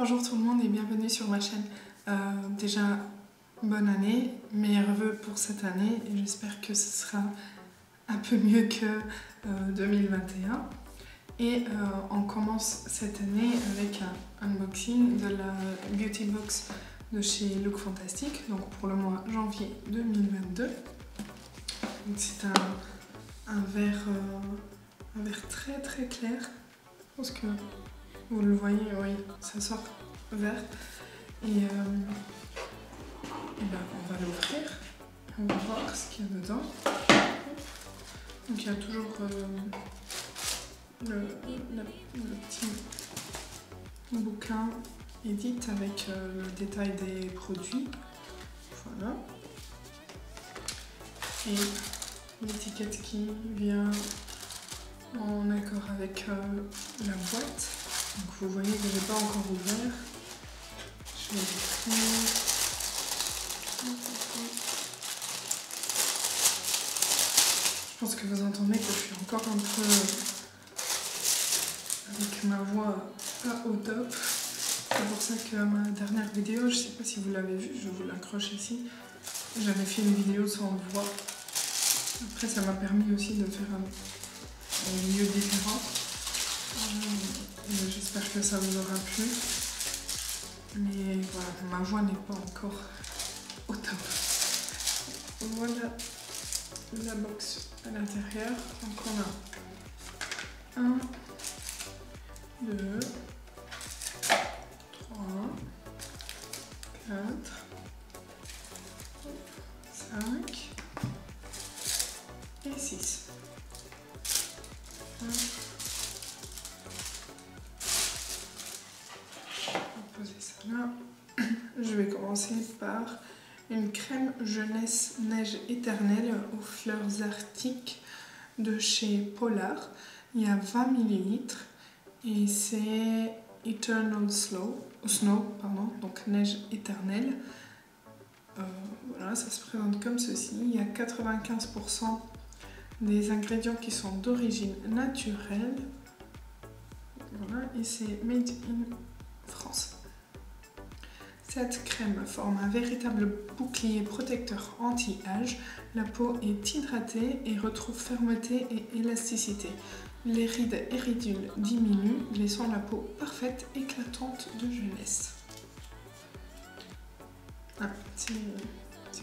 Bonjour tout le monde et bienvenue sur ma chaîne. Déjà, bonne année, meilleurs vœux pour cette année et j'espère que ce sera un peu mieux que 2021. Et on commence cette année avec un unboxing de la Beauty Box de chez Look Fantastic, donc pour le mois janvier 2022. C'est un verre très très clair. Je pense que vous le voyez, oui, ça sort vert. Et ben, on va l'ouvrir. On va voir ce qu'il y a dedans. Donc il y a toujours le petit bouquin Edit avec le détail des produits. Voilà. Et l'étiquette qui vient en accord avec la boîte. Donc vous voyez que je n'ai pas encore ouvert. Je vais l'ouvrir. Je pense que vous entendez que je suis encore un peu avec ma voix pas au top. C'est pour ça que ma dernière vidéo, je ne sais pas si vous l'avez vue, je vous l'accroche ici. J'avais fait une vidéo sans voix. Après ça m'a permis aussi de faire un milieu différent. J'espère que ça vous aura plu. Mais voilà, ma voix n'est pas encore au top. Voilà la box à l'intérieur. Donc on a 1, 2, 3, 4, 5 et 6. Poser ça là. Je vais commencer par une crème jeunesse neige éternelle aux fleurs arctiques de chez Polar. Il y a 20 ml et c'est Eternal Snow, pardon, donc neige éternelle. Voilà, ça se présente comme ceci. Il y a 95% des ingrédients qui sont d'origine naturelle. Voilà, et c'est made in France. Cette crème forme un véritable bouclier protecteur anti-âge. La peau est hydratée et retrouve fermeté et élasticité. Les rides et ridules diminuent, laissant la peau parfaite, éclatante de jeunesse. Ah, c'est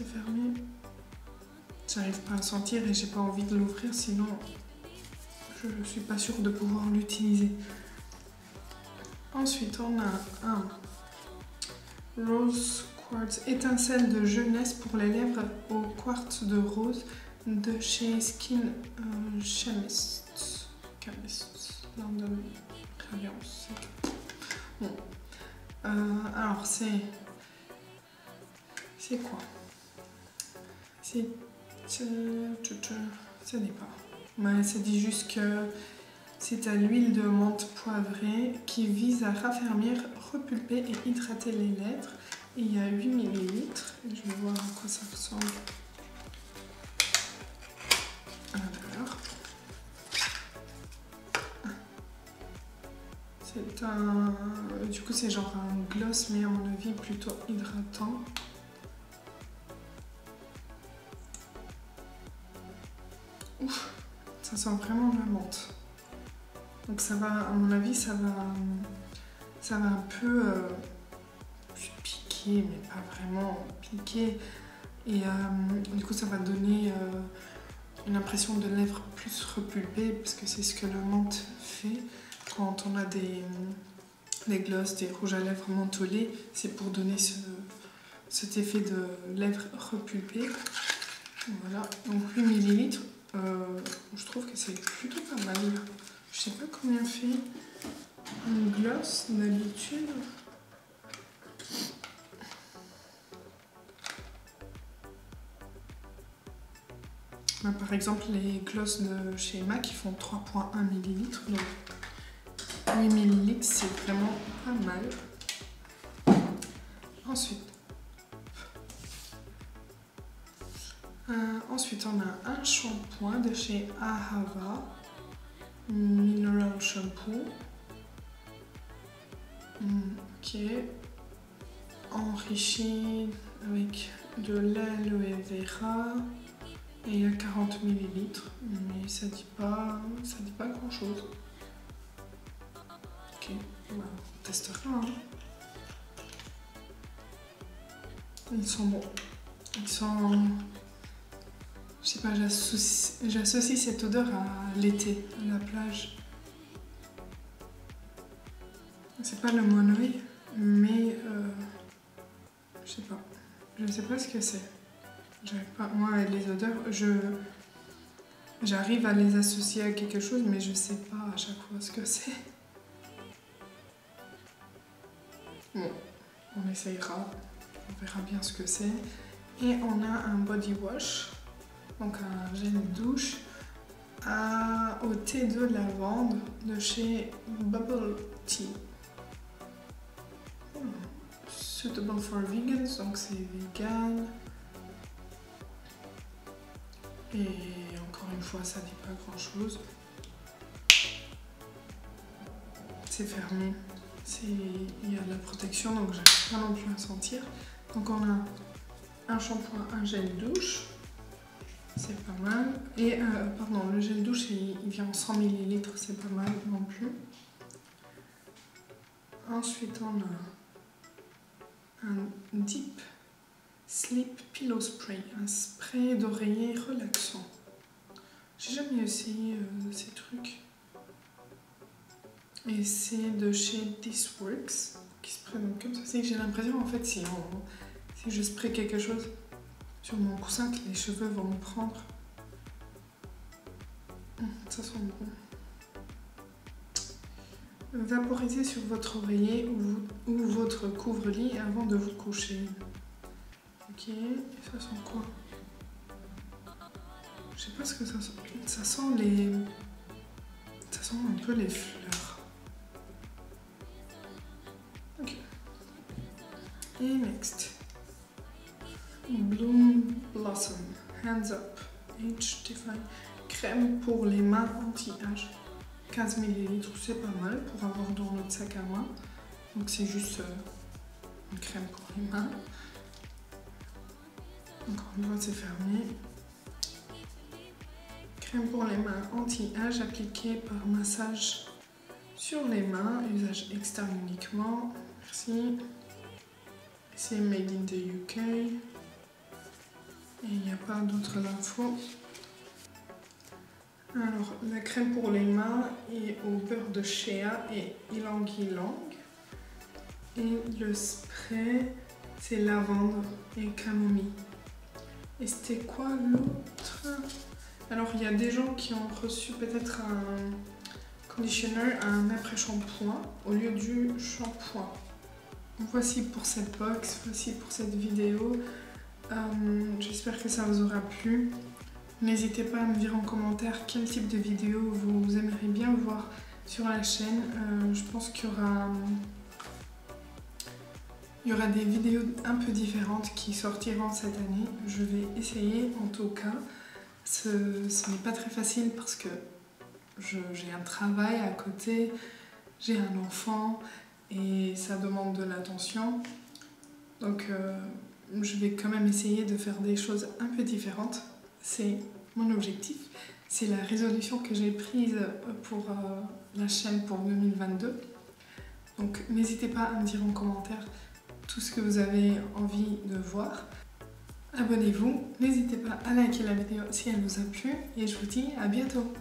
fermé. J'arrive pas à sentir et j'ai pas envie de l'ouvrir, sinon je ne suis pas sûre de pouvoir l'utiliser. Ensuite, on a un Rose Quartz étincelle de jeunesse pour les lèvres au quartz de rose de chez Skin Chemist London Radiance. Bon. Alors c'est quoi? Ça n'est pas. Mais ça dit juste que c'est à l'huile de menthe poivrée qui vise à raffermir, repulper et hydrater les lèvres. Et il y a 8 ml. Je vais voir à quoi ça ressemble à l'intérieur. C'est un... Du coup c'est genre un gloss mais à mon avis plutôt hydratant. Ouf, ça sent vraiment la menthe. Donc ça va, à mon avis, ça va un peu piquer, mais pas vraiment piquer. Et du coup, ça va donner une impression de lèvres plus repulpées, parce que c'est ce que la menthe fait. Quand on a des gloss, des rouges à lèvres mentholés, c'est pour donner cet effet de lèvres repulpées. Voilà, donc 8 ml. Je trouve que c'est plutôt pas mal. Je sais pas combien fait un gloss d'habitude. Par exemple, les gloss de chez MAC ils font 3,1 ml. Donc 8 ml, c'est vraiment pas mal. Ensuite, on a un shampoing de chez Ahava. Mineral Shampoo. Ok. Enrichi avec de l'aloe vera et il y a 40 ml, mais ça dit pas grand chose. Ok, on testera. Hein. Ils sont bons. Ils sont... Je sais pas, j'associe cette odeur à l'été, à la plage. C'est pas le monoï, mais je sais pas ce que c'est. J'arrive pas, moi les odeurs, j'arrive à les associer à quelque chose, mais je sais pas à chaque fois ce que c'est. Bon, on essayera, on verra bien ce que c'est. Et on a un body wash, donc un gel douche au thé de lavande de chez Bubble Tea. Suitable for vegans, donc c'est vegan. Et encore une fois, ça dit pas grand chose. C'est fermé. Il y a de la protection, donc j'arrive pas non plus à sentir. Donc on a un shampoing, un gel douche. C'est pas mal. Et pardon, le gel douche il vient en 100 ml, c'est pas mal non plus. Ensuite on a un Deep Sleep Pillow Spray, un spray d'oreiller relaxant. J'ai jamais essayé ces trucs. Et c'est de chez This Works, qui se présente comme ça. C'est que j'ai l'impression en fait si je spray quelque chose sur mon coussin que les cheveux vont me prendre. Ça sent bon. Vaporisez sur votre oreiller ou votre couvre-lit avant de vous coucher. Ok, et ça sent quoi? Je sais pas ce que ça sent. Ça sent un peu les fleurs. Ok. Et next. Bloom Blossom Hands Up Age Define crème pour les mains anti-âge. 15 ml, c'est pas mal pour avoir dans notre sac à main. Donc c'est juste une crème pour les mains. Encore une fois, c'est fermé. Crème pour les mains anti-âge appliquée par massage sur les mains, usage externe uniquement. Merci. C'est made in the UK. Et il n'y a pas d'autres infos. Alors, la crème pour les mains est au beurre de shea et ylang-ylang. Et le spray, c'est lavande et camomille. Et c'était quoi l'autre? Alors, il y a des gens qui ont reçu peut-être un conditioner, un après-shampoing au lieu du shampoing. Voici pour cette box, voici pour cette vidéo. J'espère que ça vous aura plu. N'hésitez pas à me dire en commentaire quel type de vidéo vous aimeriez bien voir sur la chaîne. Je pense qu'il y aura des vidéos un peu différentes qui sortiront cette année. Je vais essayer en tout cas. Ce n'est pas très facile parce que j'ai un travail à côté, j'ai un enfant et ça demande de l'attention. Donc je vais quand même essayer de faire des choses un peu différentes. C'est mon objectif, c'est la résolution que j'ai prise pour la chaîne pour 2022. Donc n'hésitez pas à me dire en commentaire tout ce que vous avez envie de voir. Abonnez-vous, n'hésitez pas à liker la vidéo si elle vous a plu et je vous dis à bientôt.